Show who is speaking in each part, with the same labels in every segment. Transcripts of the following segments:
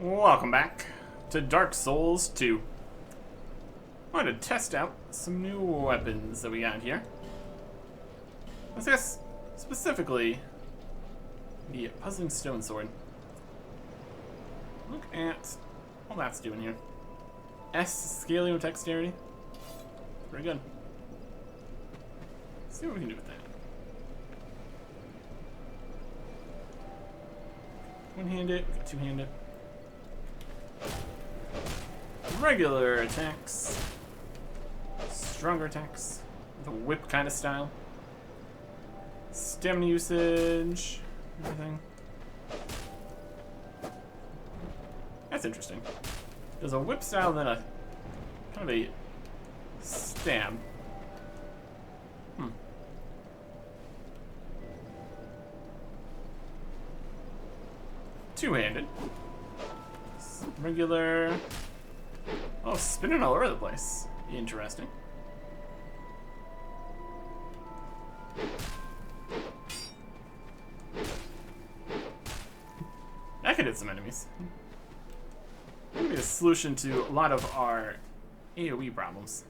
Speaker 1: Welcome back to Dark Souls 2. I wanted to test out some new weapons that we got here. Let's guess specifically the Puzzling Stone Sword. Look at all that's doing here. S scaling with dexterity. Pretty good. Let's see what we can do with that. One-handed, two-handed. Regular attacks, stronger attacks, the whip kind of style, stamina usage, everything. That's interesting. There's a whip style, then a kind of a stab. Two-handed, regular. Oh, spinning all over the place. Interesting. That could hit some enemies. That could be a solution to a lot of our AoE problems.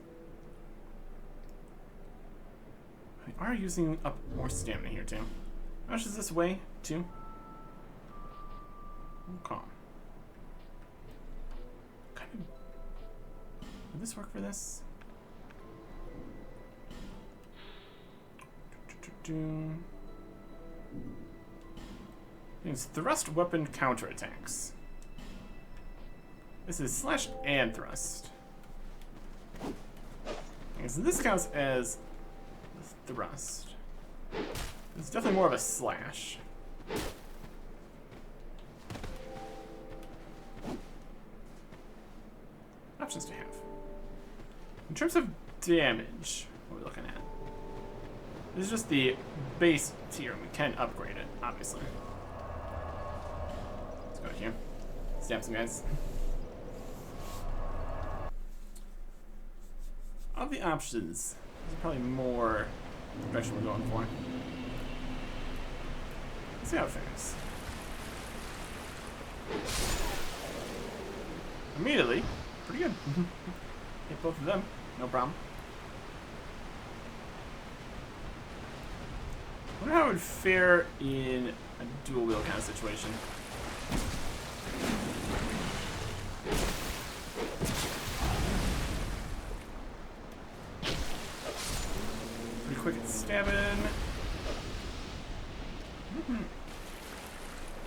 Speaker 1: We are using up more stamina here, too. How much is this weigh, too? Calm. Would this work for this? It's thrust weapon counterattacks. This is slash and thrust. Okay, so this counts as thrust. It's definitely more of a slash. Options to have. In terms of damage, what are we looking at? This is just the base tier, and we can upgrade it, obviously. Let's go here. Stamp some guys. Of the options, there's probably more direction we're going for. Let's see how it fares. Immediately, pretty good. Hit both of them. No problem. I wonder how it would fare in a dual wheel kind of situation. Pretty quick at stabbing.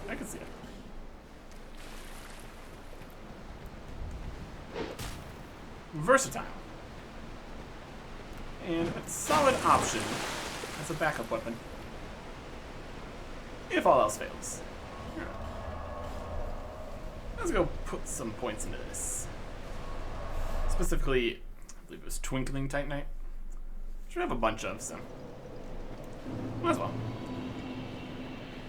Speaker 1: I can see it. Versatile. And a solid option as a backup weapon. If all else fails. Right. Let's go put some points into this. Specifically, I believe it was Twinkling Titanite. Should have a bunch of, so might as well.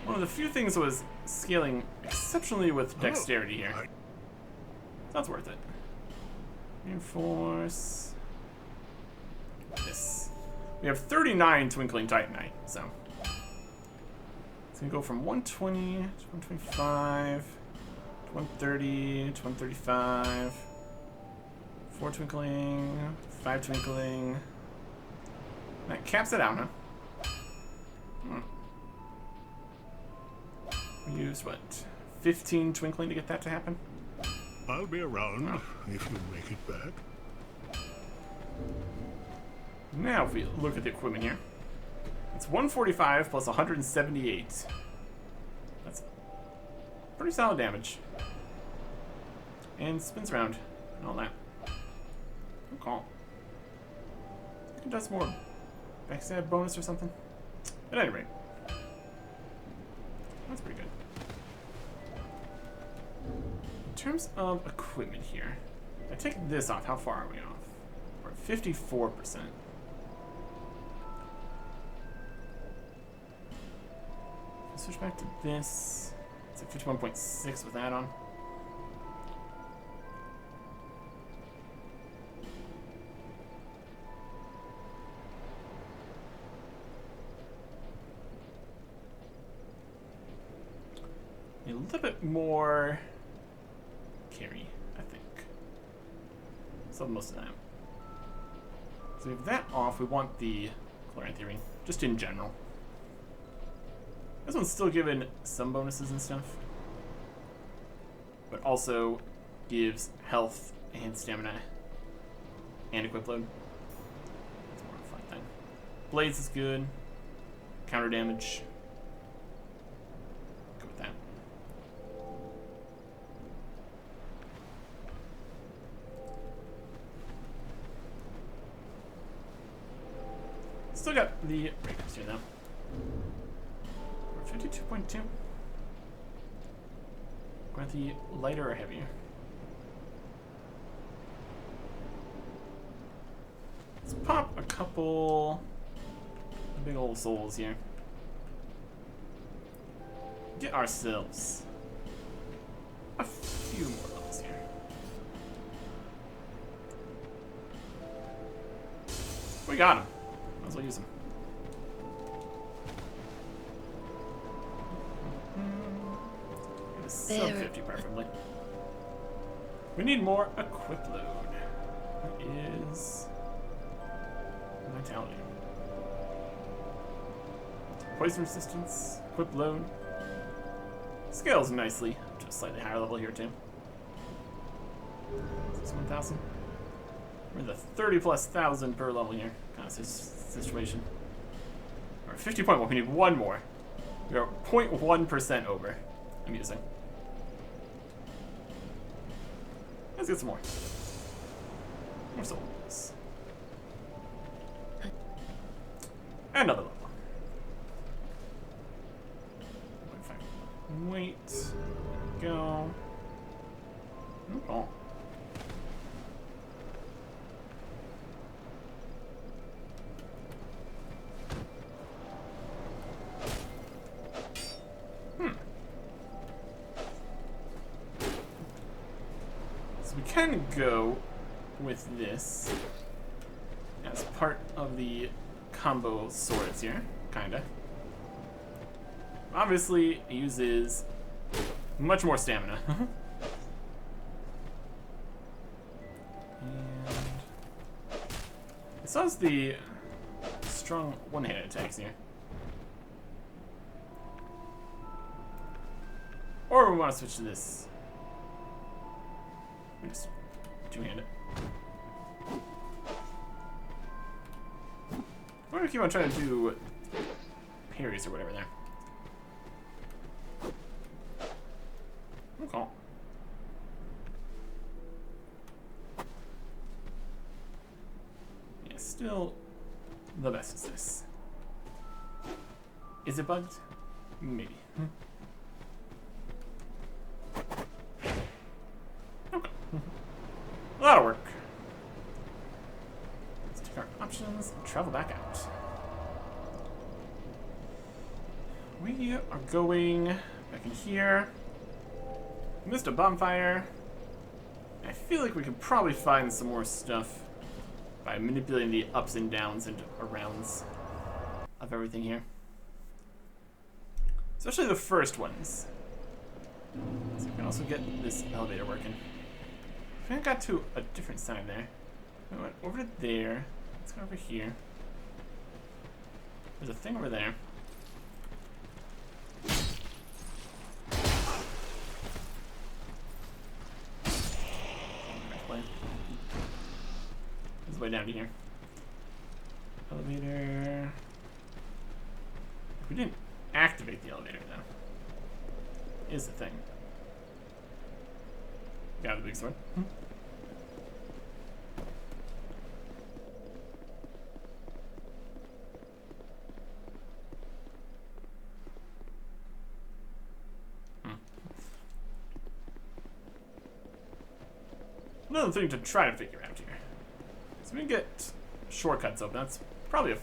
Speaker 1: One of the few things that was scaling exceptionally with dexterity here. So that's worth it. Reinforce. This. We have 39 Twinkling Titanite, so it's gonna go from 120 to 125, to 130, to 135, 4 Twinkling, 5 Twinkling. That caps it out, huh? We use what? 15 Twinkling to get that to happen?
Speaker 2: I'll be around if you make it back.
Speaker 1: Now, if we look at the equipment here, it's 145 plus 178. That's pretty solid damage. And spins around and all that. Good call. It does more backstab bonus or something. At any rate, that's pretty good. In terms of equipment here, if I take this off, how far are we off? We're at 54%. Switch back to this. It's at 51.6 with that on. A little bit more carry, I think. So most of that. So we have that off. We want the Clarion Theory, just in general. This one's still given some bonuses and stuff, but also gives health and stamina and equip load. That's more of a fun thing. Blades is good. Counter damage. Go with that. Still got the breakers here though. We're 52.2. Want the lighter or heavier? Let's pop a couple big old souls here. Get ourselves a few more levels here. We got him. Might as well use him. Sub 50 preferably. We need more equip load. That is vitality. Poison resistance, equip load. Scales nicely to a slightly higher level here too. Is this 1,000? We're the 30,000+ per level here. Kind of situation. We're 50.1. We need one more. We are 0.1% over. Amusing. Let's get some more. More souls. Another level. Wait. Go. Oh. So we can go with this as part of the combo swords here, kinda. Obviously, it uses much more stamina. And it still has the strong one-handed attacks here. Or we want to switch to this. We just two-handed. Or we keep on trying to do parries or whatever there. Okay. Yeah, still the best is this. Is it bugged? Maybe. Okay. A lot of work. Let's take our options and travel back out. We are going back in here. Missed a bonfire. I feel like we could probably find some more stuff by manipulating the ups and downs and arounds of everything here. Especially the first ones. So we can also get this elevator working. I got to a different side there. We went over to there. Let's go over here. There's a thing over there. This way down to here. Elevator. We didn't activate the elevator though. Is the thing. Got the big sword. Another thing to try to figure out here. So we can get shortcuts open. That's probably a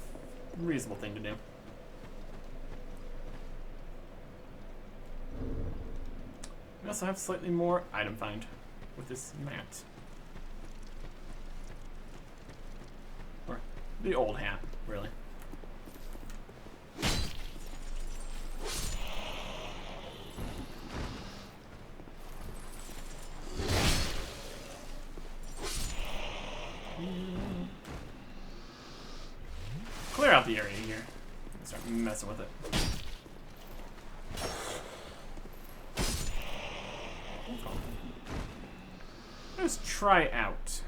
Speaker 1: reasonable thing to do. We also have slightly more item find with this mat. Or the old hat, really. out the area here. Start messing with it. Let's try out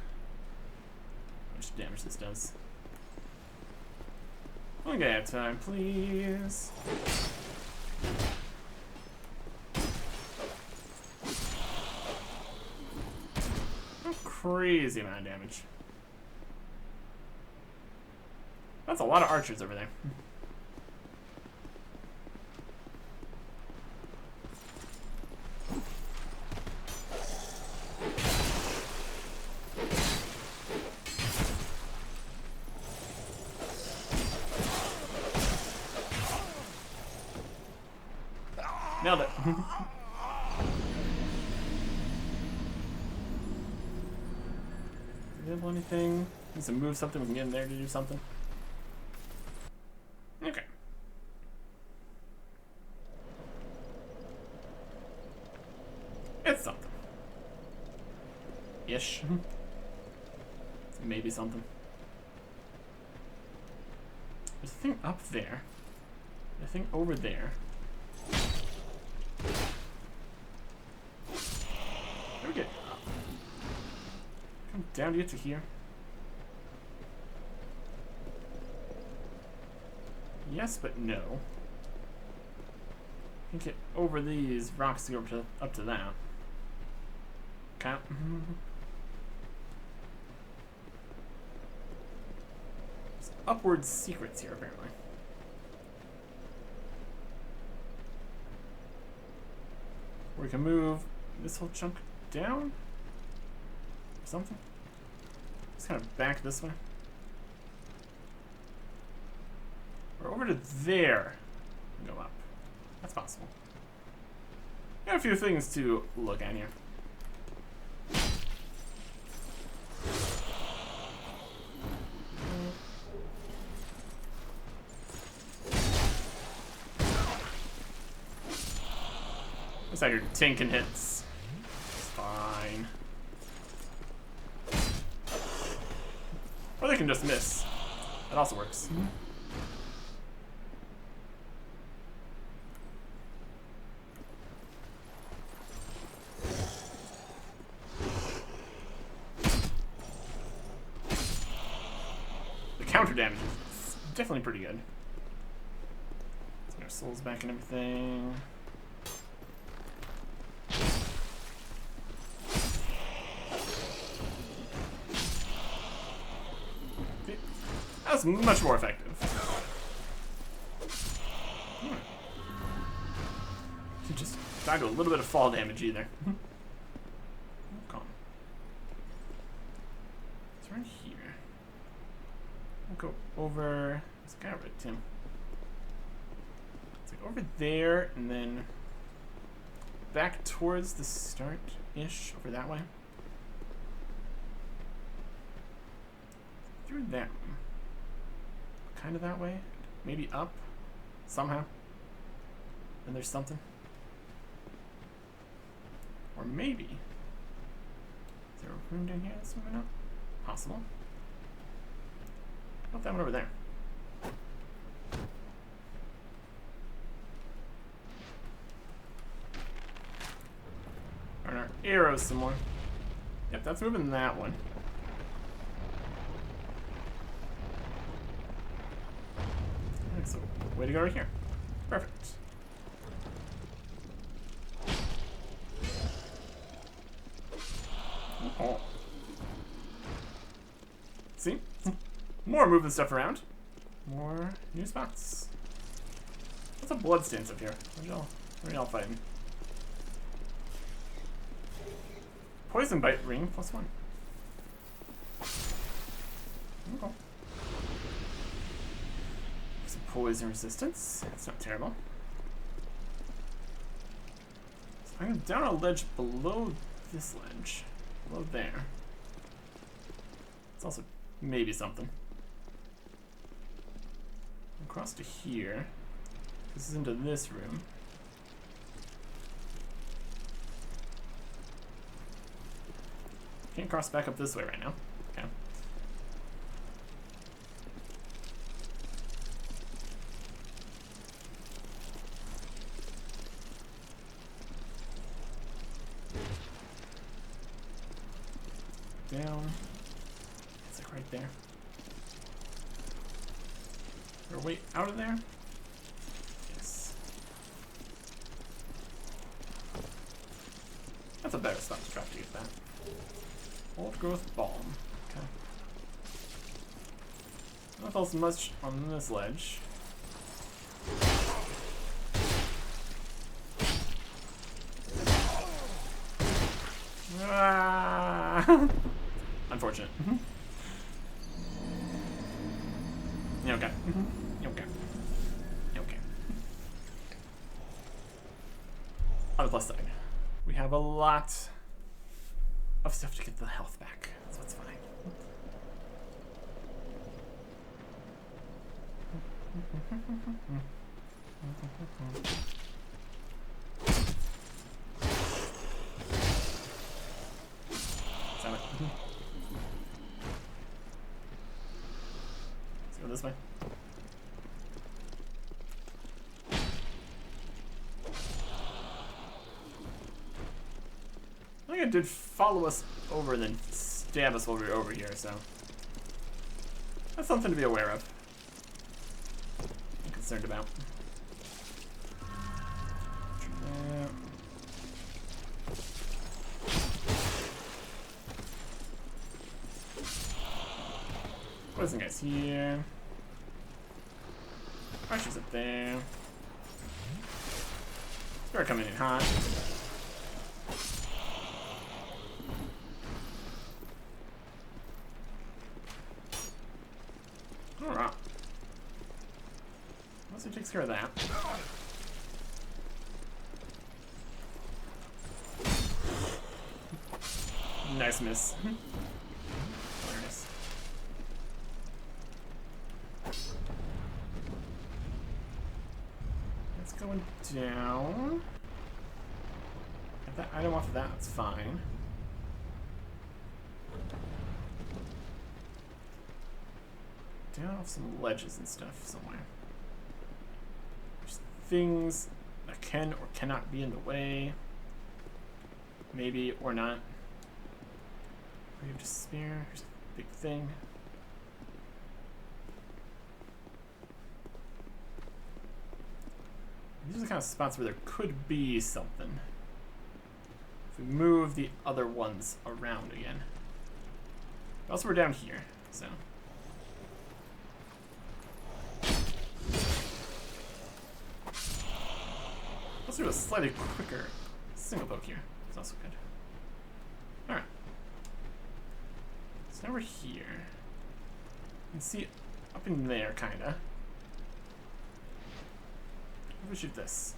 Speaker 1: how much damage this does. Okay, time, please. A crazy amount of damage. That's a lot of archers over there. Nailed it. Do you have anything? Need to move something, we can get in there to do something. Okay. It's something. Ish. Maybe something. There's a thing up there. There's a thing over there. How do we get up? Come down to get to here. Yes, but no. I can get over these rocks to go up to that. Okay. There's upward secrets here, apparently. We can move this whole chunk down? Or something? Just kind of back this way. Or over to there and go up. That's possible. Got a few things to look at here. Looks like you're tanking hits. It's fine. Or they can just miss. That also works. The counter damage is definitely pretty good. Let's get our souls back and everything. That's much more effective. You just died to a little bit of fall damage either. Calm. It's right here. We'll go over. This guy right, Tim. It's like over there and then back towards the start-ish over that way. Through that one. Kind of that way. Maybe up. Somehow. And there's something. Or maybe. Is there a room down here that's moving up? Possible. What about that one over there? Burn our arrows some more. Yep, that's moving that one. So, way to go right here. Perfect. Oh. See? More moving stuff around. More new spots. What's a bloodstains up here? What are y'all fighting? Poison bite ring +1. Okay. Some poison resistance. That's not terrible. So I'm down a ledge below this ledge. Below there. It's also maybe something. Across to here. This is into this room. Can't cross back up this way right now. Okay. down. It's like right there. Is there a way out of there? Yes. That's a better spot to drop to get that. Old growth balm. Okay. Not else much on this ledge. Ah! Unfortunate. Yeah, okay. Okay. Okay. On the plus side, we have a lot of stuff to get the health back, so that's fine. Damn it. Let's go this way. I think it did follow us over and then stab us while we were over here, so that's something to be aware of. I'm concerned about. Poison guys here. Archers up there. Spirit coming in hot. Alright. Once he takes care of that. Nice miss. Hilarious. It's going down. If that item off of that, it's fine. Down off some ledges and stuff somewhere. There's things that can or cannot be in the way. Maybe or not. Brave Despair. Here's a big thing. These are the kind of spots where there could be something. If we move the other ones around again. Also, we're down here, so. Let's do a slightly quicker single poke here. It's also good. Alright. So now we're here. You can see up in there, kinda. If we shoot this.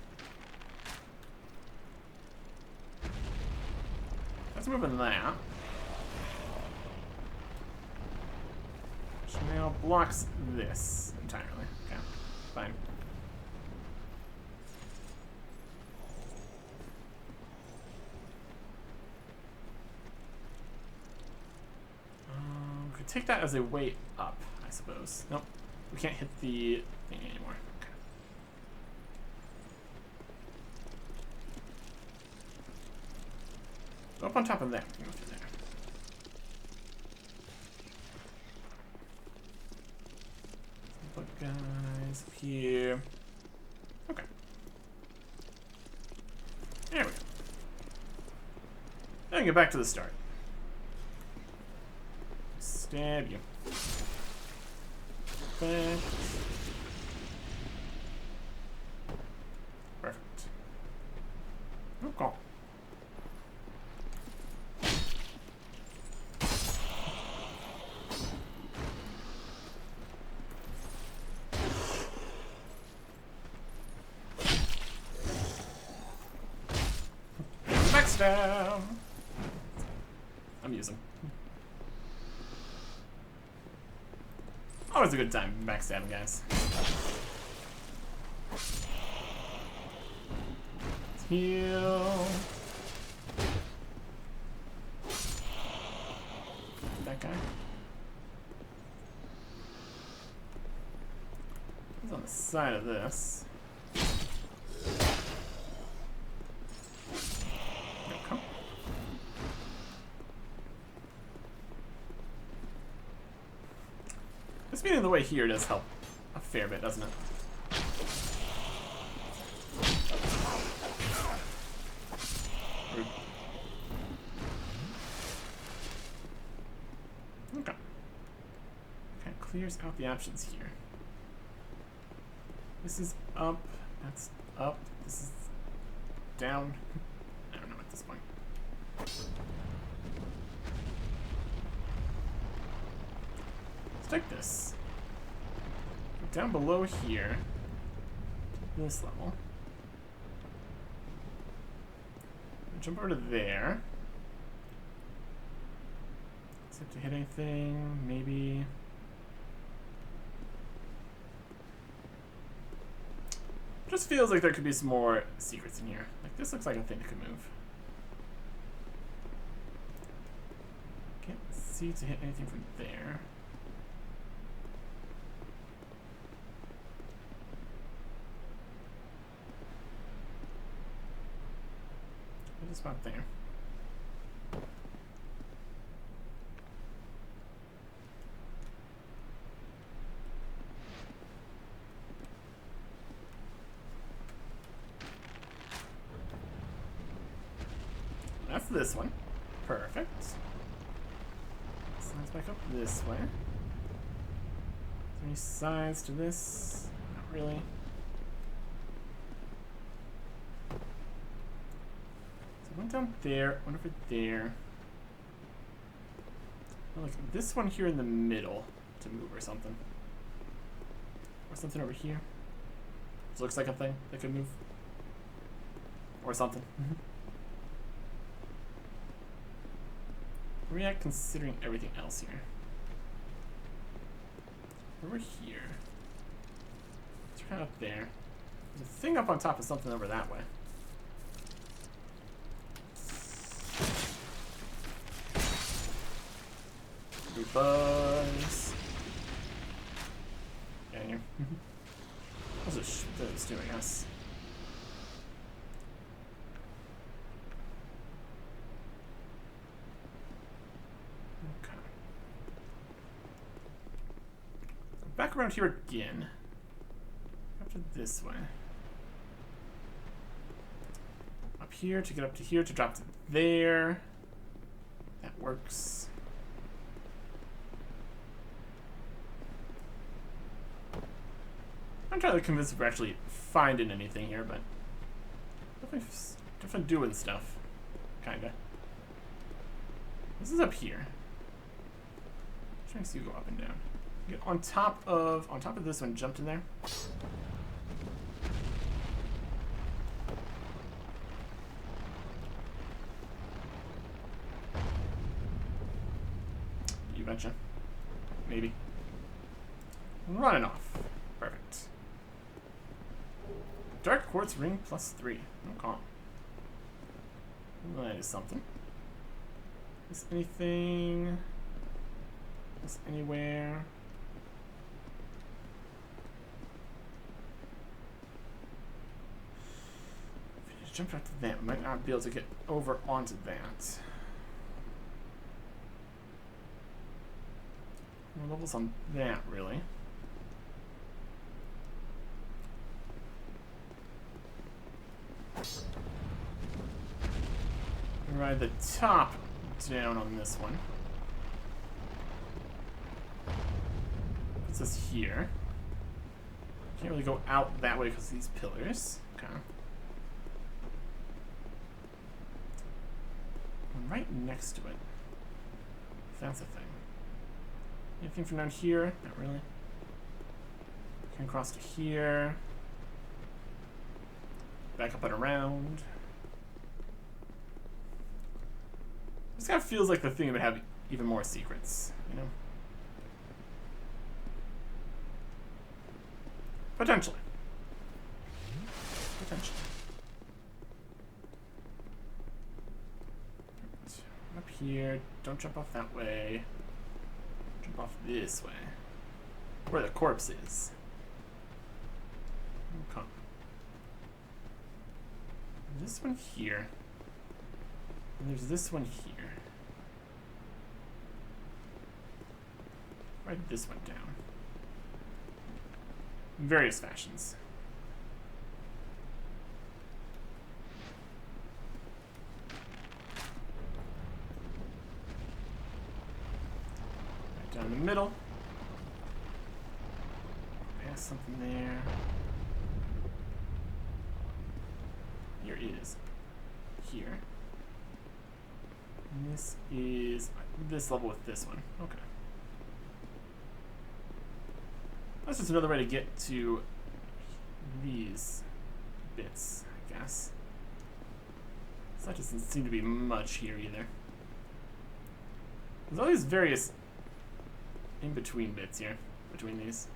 Speaker 1: Let's move in that. Which now blocks this entirely. Okay, fine. We could take that as a way up, I suppose. Nope, we can't hit the thing anymore. Okay. Up on top of that, we can go through there. But guys, up here. Okay. There we go. Now we get back to the start. Stab you. Perfect. Perfect. Okay. Backstab. Amusing. Always a good time backstabbing, guys. Let's heal. That guy. He's on the side of this. the way here does help a fair bit, doesn't it? Rude. Okay. Kind of clears out the options here. This is up. That's up. This is down. I don't know at this point. Let's take this. Down below here. This level. Jump over to there. Does it have to hit anything? Maybe. Just feels like there could be some more secrets in here. Like this looks like a thing that could move. Can't see to hit anything from there. Just about there. That's this one. Perfect. Slides back up this way. Is there any sides to this? Not really. One down there, one over there. Oh, like this one here in the middle to move or something. Or something over here. This looks like a thing that could move. Or something. Where are we at considering everything else here? Over here. It's kind of up there. There's a thing up on top of something over that way. Buzz. Get in here. What's this doing us? Okay. Back around here again. Up to this way. Up here to get up to here to drop to there. That works. I'm trying to convince if we're actually finding anything here, but definitely doing stuff, kinda. This is up here. I'm trying to see you go up and down. Get on top of this one. Jumped in there. You betcha. Maybe. Running off. Perfect. Dark quartz ring +3. Okay. That is something. Is anything? Is anywhere? If you just jump out to that, we might not be able to get over onto that. No levels on that, really. Ride the top down on this one. What's this here? Can't really go out that way because of these pillars. Okay. I'm right next to it. If that's a thing. Anything from down here? Not really. Can cross to here. Back up and around. This kind of feels like the thing would have even more secrets, you know? Potentially. Potentially. Up here. Don't jump off that way. Jump off this way. Where the corpse is. Okay. This one here. And there's this one here. Write this one down. various fashions. Right down the middle. Pass something there. Here is here. And this is this level with this one. Okay. That's just another way to get to these bits, I guess. So that doesn't seem to be much here either. There's all these various in-between bits here, between these.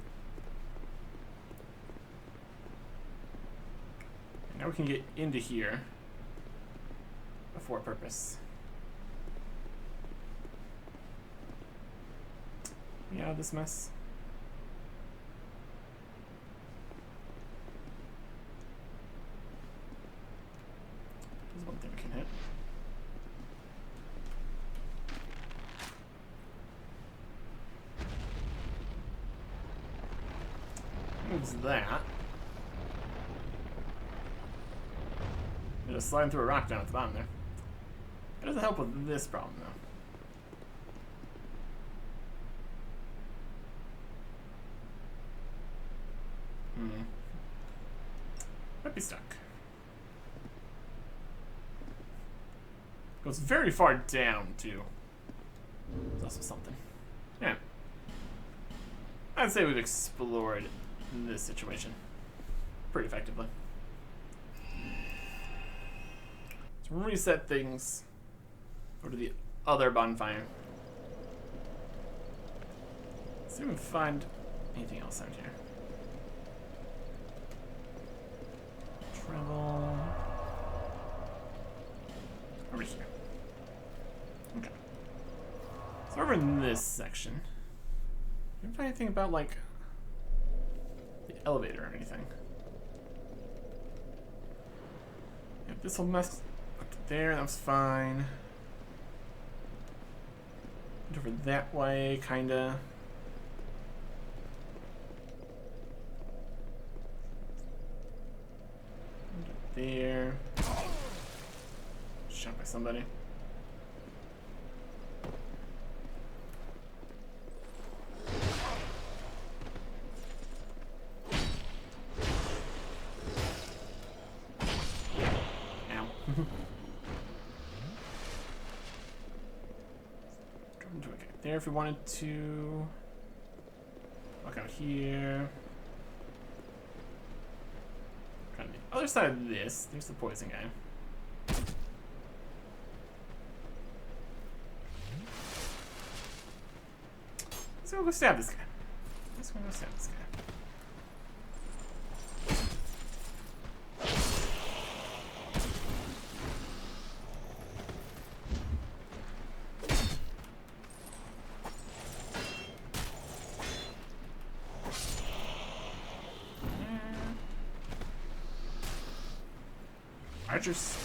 Speaker 1: And now we can get into here for a purpose. Get out of this mess. There's one thing we can hit. Moves that. Just sliding through a rock down at the bottom there. It doesn't help with this problem though. Might be stuck. Goes very far down too. There's also something. Yeah. I'd say we've explored this situation pretty effectively. Let's reset things. Go to the other bonfire. See if we can find anything else out here. Travel over here. Okay. So over in this section, you can find anything about like the elevator or anything. If this will mess up to there, that was fine. And over that way, kinda. There. Shot by somebody. Ow. There if we wanted to. Walk out here. On the other side of this, there's the poison guy. Let's go stab this guy. Let's go stab this guy. Archers.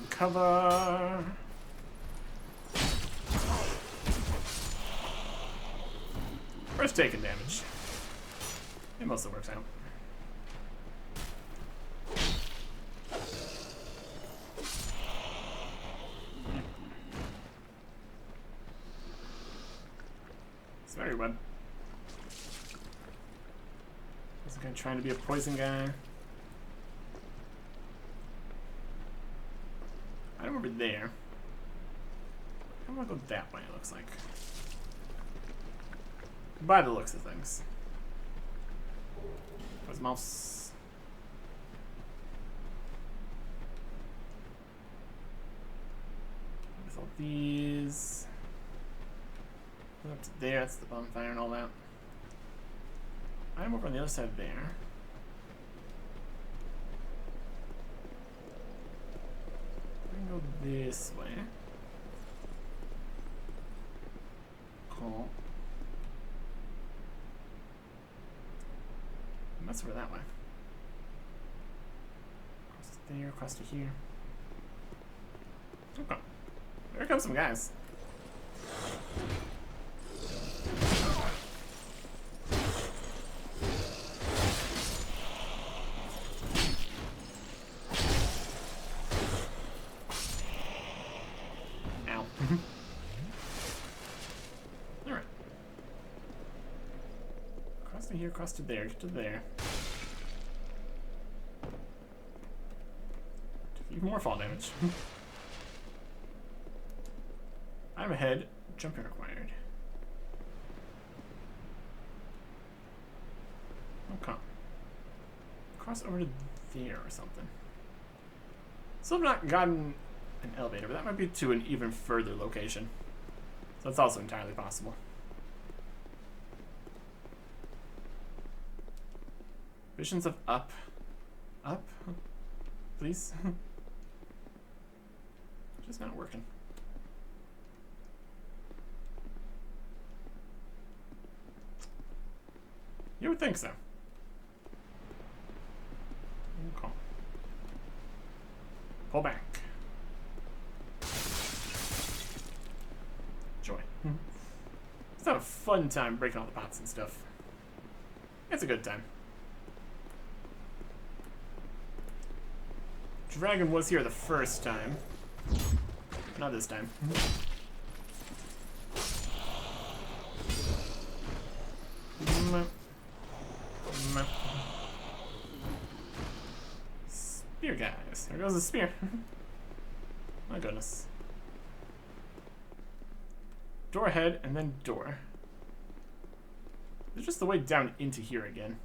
Speaker 1: Cover. First taking damage. It mostly works out. It's very web. This guy trying to be a poison guy. I don't remember there. I want to go that way, it looks like. By the looks of things. Where's the mouse? With all these. Up to there, that's the bonfire and all that. I'm over on the other side there. I can go this way. Cool. And that's over that way. Across there, across to here. Okay. There comes some guys. Ow. Alright. Across to here, across to there, get to there. Even more fall damage. I'm ahead. Jumping required. Okay. Cross over to there or something. Still have not gotten an elevator, but that might be to an even further location. So that's also entirely possible. Visions of up. Up? Please? Just not working. You would think so. Okay. Pull back. Joy. It's not a fun time breaking all the pots and stuff. It's a good time. Dragon was here the first time. Not this time. Spear guys. There goes the spear. My goodness. Door ahead and then door. There's just the way down into here again.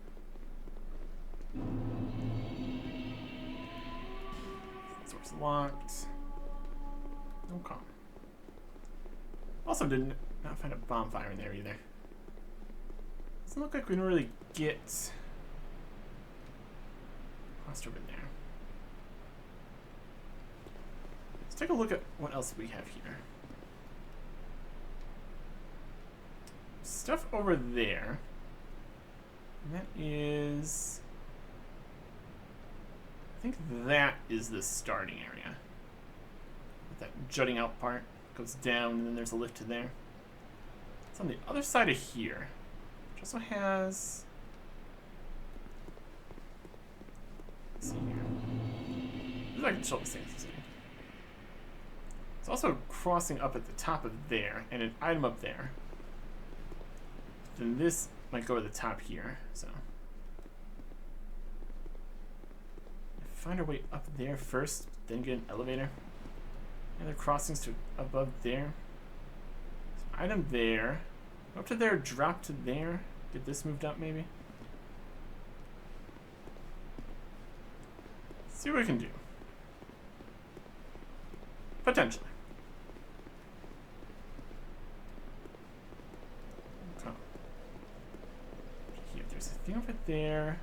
Speaker 1: Door's locked. Okay. Also did not find a bonfire in there either. Doesn't look like we can really get crossed over there. Let's take a look at what else we have here. Stuff over there. And that is... I think that is the starting area. With that jutting out part. Goes down and then there's a lift to there. It's on the other side of here. Which also has... Let's see here. Maybe I can show the same thing. It's also crossing up at the top of there and an item up there. Then this might go to the top here, so. Find our way up there first, then get an elevator. And the crossings to above there. So item there. Up to there, drop to there. Get this moved up maybe. See what we can do. Potentially. Okay. Here, there's a thing over there.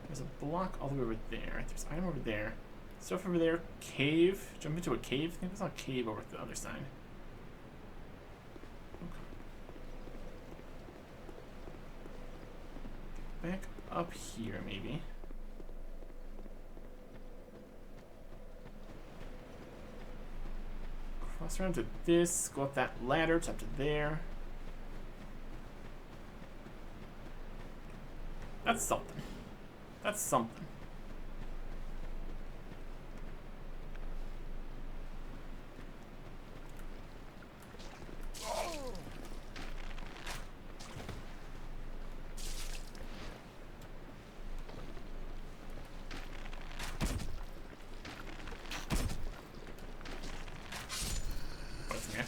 Speaker 1: There's a block all the way over there. There's an item over there. Stuff over there. Cave. Jump into a cave. I think there's a cave over the other side. Okay. Back up here, maybe. Cross around to this. Go up that ladder. It's up to there. That's something. That's something. What's in here?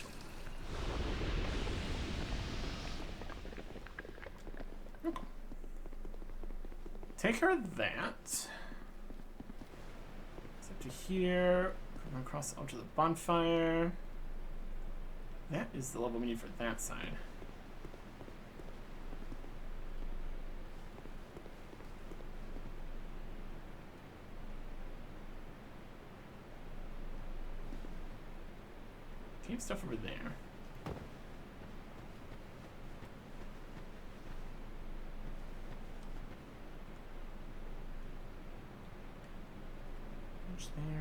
Speaker 1: Okay. Take care of that. It's up to here. Come across onto the bonfire. That is the level we need for that side. Keep stuff over there.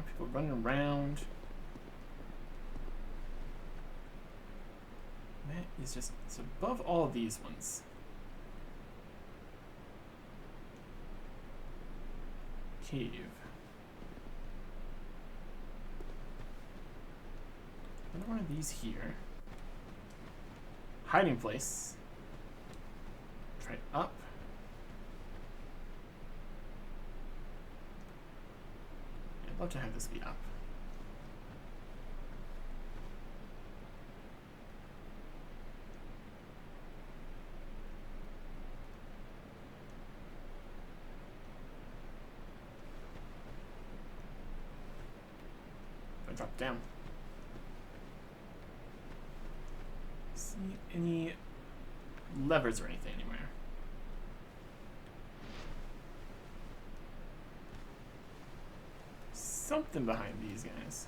Speaker 1: People running around. That is just, it's above all of these ones. Cave. Another one of these here. Hiding place. Try up. I'd love to have this be up. I drop down. See any levers or anything anywhere? Something behind these guys.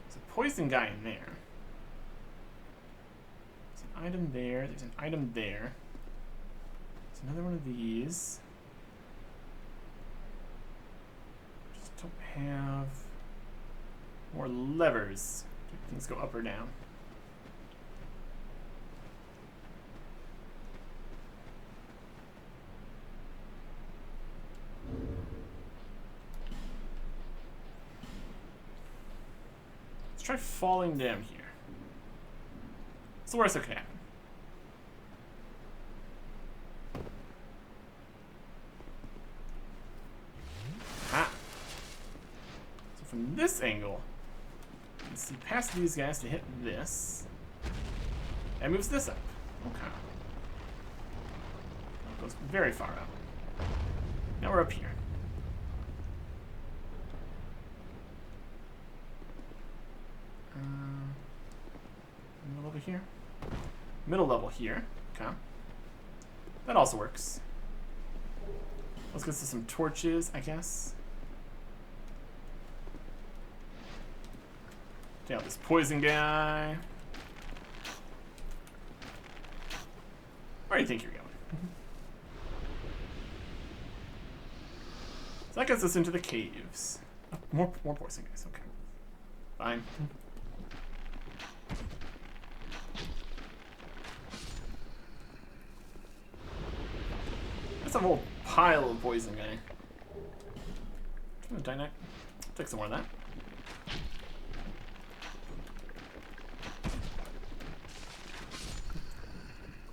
Speaker 1: There's a poison guy in there. There's an item there. There's an item there. There's another one of these. Don't have more levers. Do things go up or down? Let's try falling down here. It's the worst that could happen. From this angle, you can see past these guys to hit this. And moves this up. Okay. It goes very far up. Now we're up here. Middle level here. Middle level here. Okay. That also works. Let's get to some torches, I guess. Take out this poison guy. Where do you think you're going? So that gets us into the caves. Oh, more poison guys. Okay, fine. That's a whole pile of poison guy. Dynamite. Take some more of that.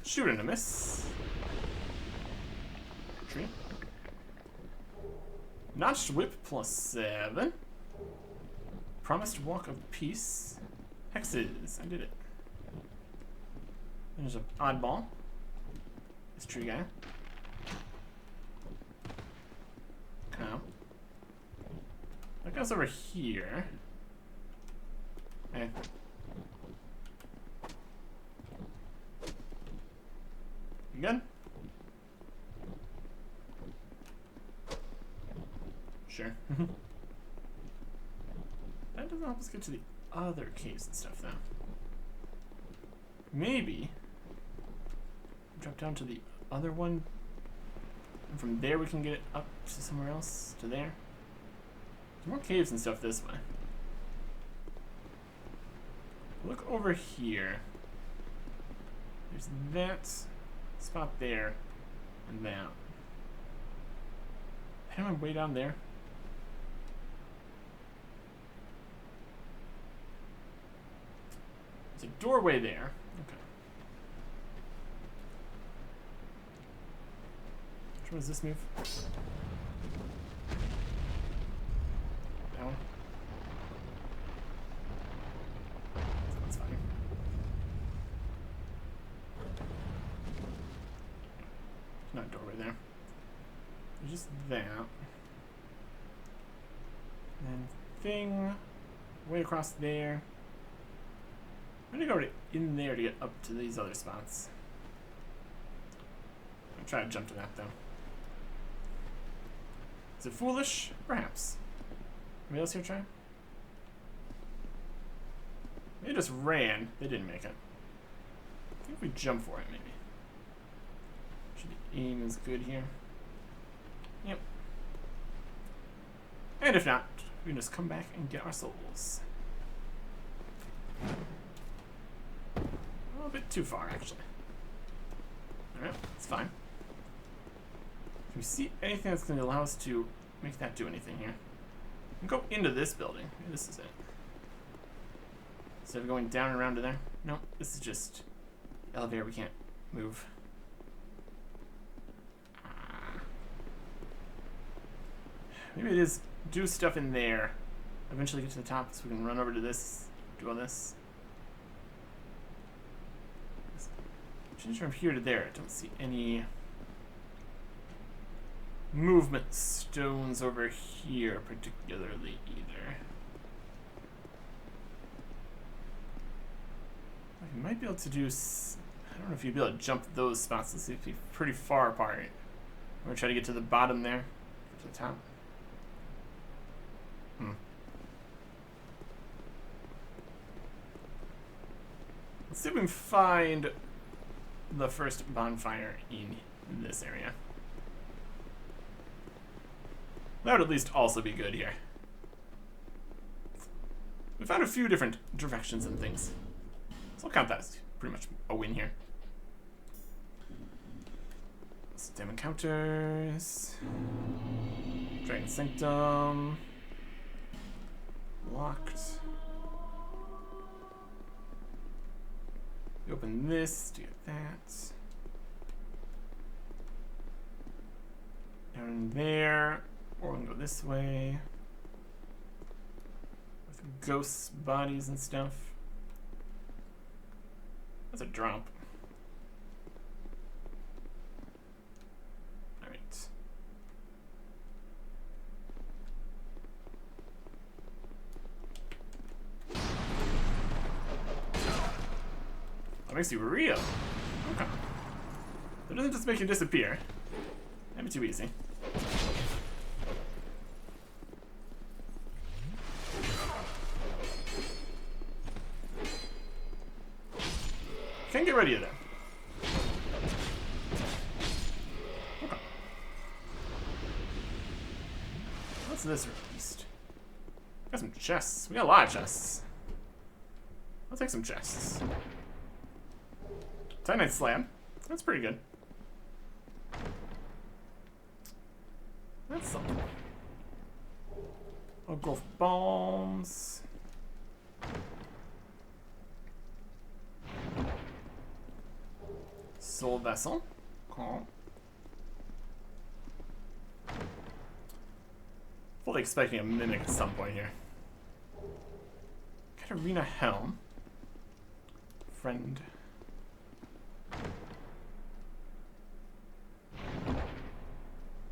Speaker 1: Shoot and a miss. Tree. Notched whip +7. Promised walk of peace. Hexes. I did it. There's an oddball. This tree guy. Okay. That goes over here. Hey. You good? Sure. That doesn't help us get to the other caves and stuff, though. Maybe drop down to the other one, and from there we can get it up to somewhere else, to there. There's more caves and stuff this way. Look over here. There's that spot there, and that. Am I way down there? There's a doorway there. Okay. Which one does this move? Down. That's fine. There's not a doorway there. There's just that. And thing way across there. I'm gonna go in there to get up to these other spots. I'm gonna try to jump to that though. Is it foolish? Perhaps. Anybody else here try? just ran. They didn't make it. I think if we jump for it, maybe. Should the aim is good here. Yep. And if not, we can just come back and get our souls. A little bit too far, actually. Alright, it's fine. Can we see anything that's going to allow us to make that do anything here? We can go into this building. Maybe this is it. Instead of going down and around to there. No, this is just elevator we can't move. Maybe it is do stuff in there. Eventually get to the top so we can run over to this, do all this. Change from here to there. I don't see any movement stones over here particularly either. I might be able to do. I don't know if you'd be able to jump those spots. Let's see if you're pretty far apart. I'm gonna try to get to the bottom there, to the top. Let's see if we can find the first bonfire in this area. That would at least also be good here. We found a few different directions and things. So I'll count that as pretty much a win here. Stem encounters. Dragon Sanctum. Locked. We open this to get that. Down in there. Or we can go this way. With ghosts, bodies, and stuff. That's a drop. Alright. That makes you real. Okay. It doesn't just make you disappear. That'd be too easy. Can't get ready of them. Okay. What's this released? Got some chests. We got a lot of chests. I'll take some chests. Titanite Slab. That's pretty good. That's something. Oh, growth bombs. Soul vessel. Cool. Fully expecting a mimic at some point here. Katarina Helm. Friend.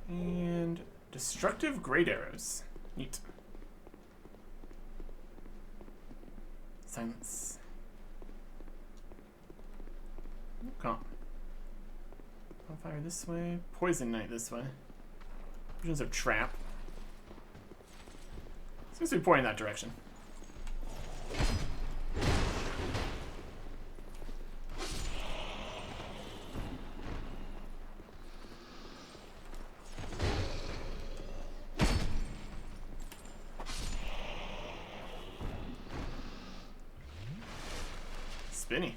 Speaker 1: And destructive great arrows. Neat. Silence. Okay. Fire this way. Poison Knight this way. Visions of Trap. Seems to be pointing that direction. Spinny.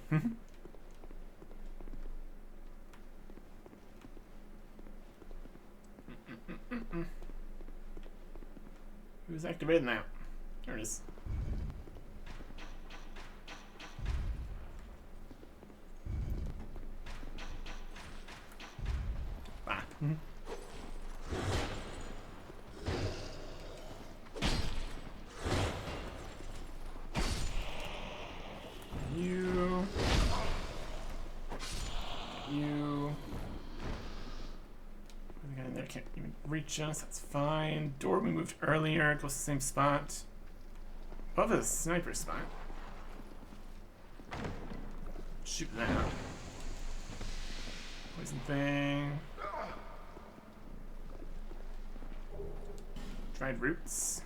Speaker 1: Who's activating that? There it is. Ah. You. The guy in there can't even reach us. That's fine. Door we moved earlier. Goes to the same spot. Above the sniper spot. Shoot that. Poison thing. Dried roots.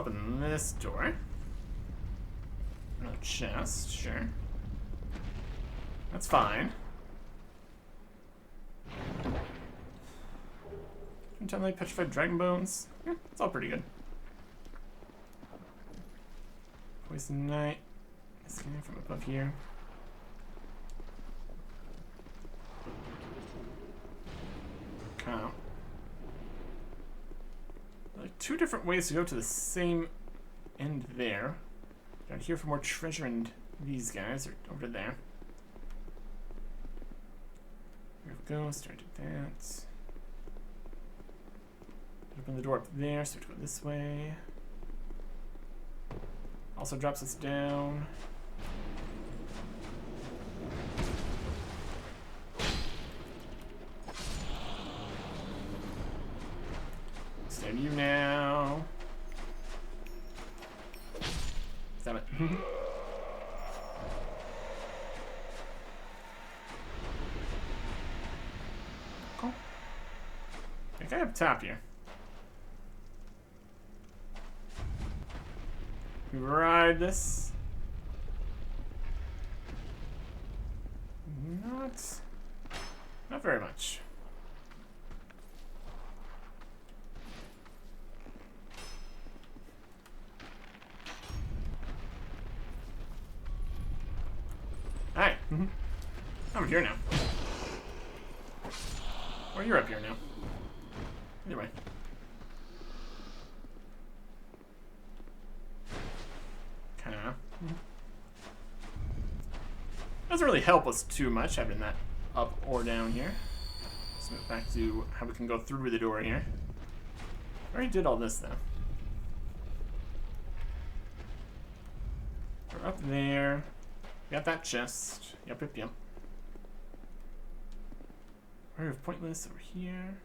Speaker 1: open this door. Another chest, sure. That's fine. Intently petrified dragon bones. Yeah, it's all pretty good. Poison knight. Scanning from above here. Okay. Like 2 different ways to go to the same end there. Down here for more treasure, and these guys are over there. Here we go. Start at that. Open the door up there, so we have to go this way. Also drops us down. Stab you now. Stab it. Cool. I think I have top here. We ride this. Not very much. Alright. I'm up here now. Or you're up here now. Either way. Kinda. Doesn't really help us too much having that up or down here. Let's move back to how we can go through the door here. I already did all this though. We're up there. Got that chest. Yep. Area of pointless over here.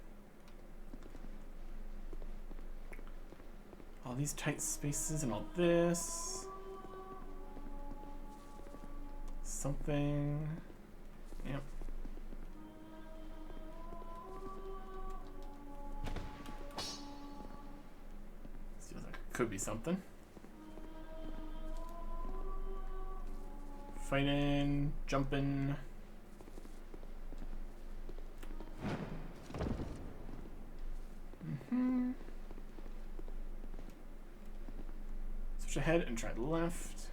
Speaker 1: All these tight spaces and all this. Something. Yep. Feels like it could be something. Fighting, jumping. Switch ahead and try left.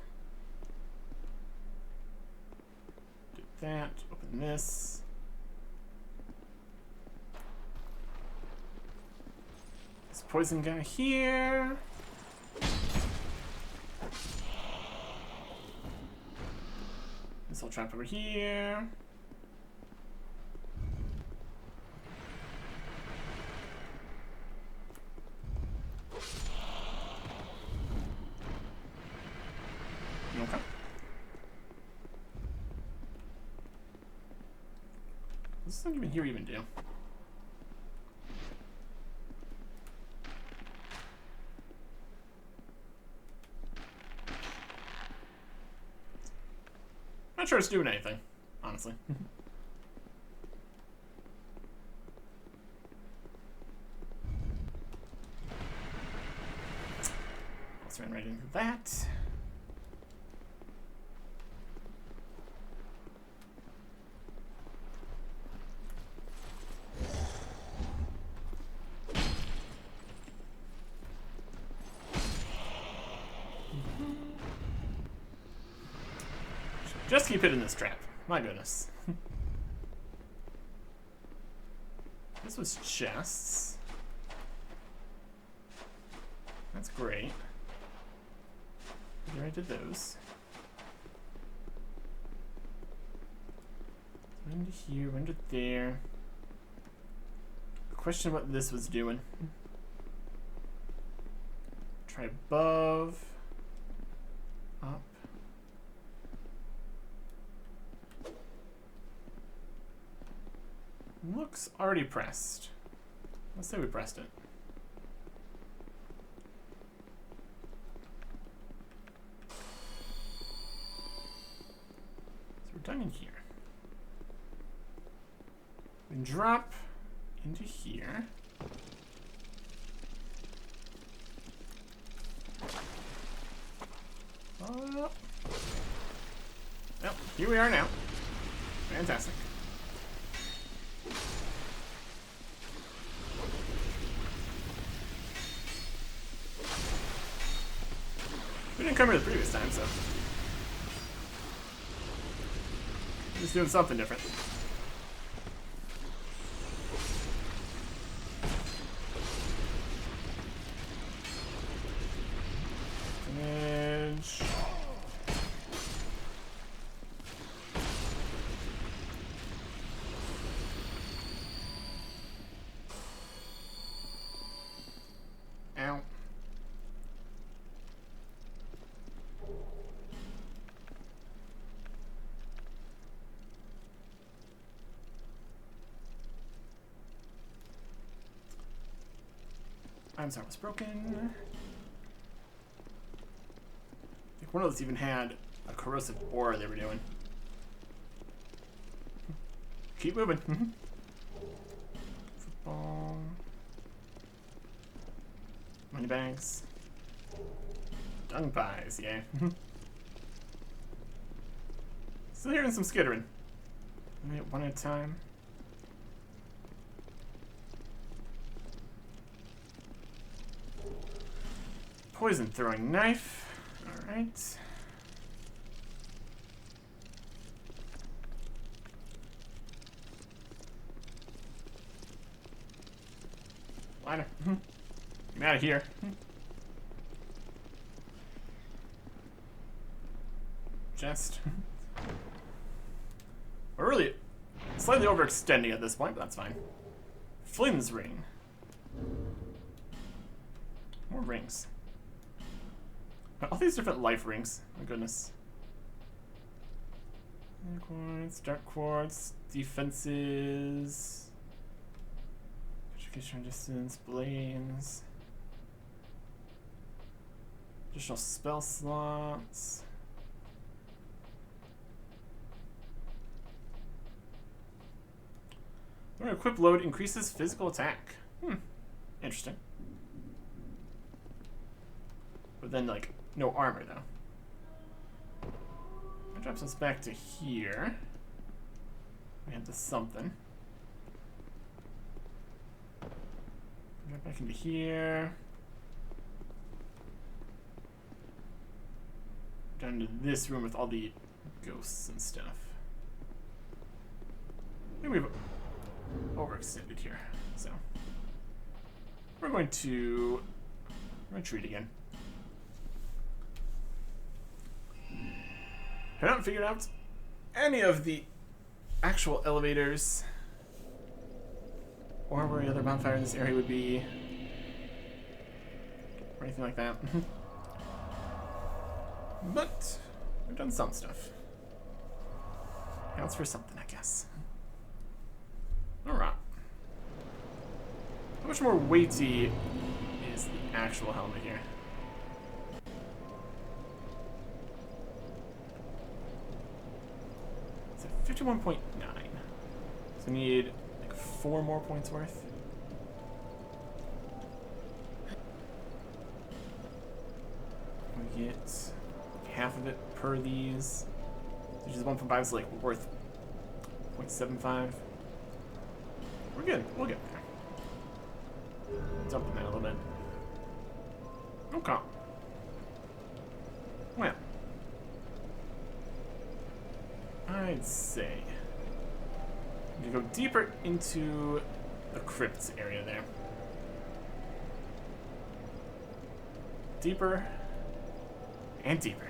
Speaker 1: Do that. Open this. This poison guy here. Missile trap over here. Okay. What's this even here even do? Not sure it's doing anything, honestly. Let's run right into that. Just keep hitting this trap. My goodness. This was chests. That's great. There I did those. Went to here, went to there. Question what this was doing. Try above. Up. Looks already pressed. Let's say we pressed it. So we're done in here. We can drop into here. Well, here we are now. Fantastic. We didn't come here the previous time, so just doing something different. Damage. Ow. I'm sorry, it was broken. I think one of those even had a corrosive ore they were doing. Keep moving. Football. Money bags. Dung pies, yeah. Still hearing some skittering. One at a time. Poison throwing knife. Alright. Liner. Get out of here. Chest. We're really slightly overextending at this point, but that's fine. Flynn's ring. More rings. All these different life rings. My goodness. Quartz, dark quartz, defenses, education distance, blades, additional spell slots. When equip load increases physical attack. Interesting. But then, like, no armor, though. That drops us back to here. We have this something. Drop back into here. Down to this room with all the ghosts and stuff. I think we've overextended here, so we're going to retreat again. I haven't figured out any of the actual elevators or where the other bonfire in this area would be or anything like that. But we've done some stuff. Counts for something, I guess. Alright. How much more weighty is the actual helmet here? It's at 51.9. So we need like 4 more points worth. We get half of it per these. Which is 1 from 5 is like worth 0.75. We're good. We'll get there. Jumping that a little bit. Okay. Well, I'd say we go deeper into the crypts area there. Deeper and deeper.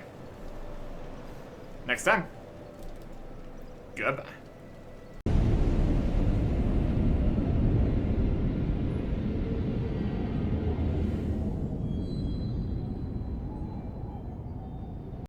Speaker 1: Next time. Goodbye.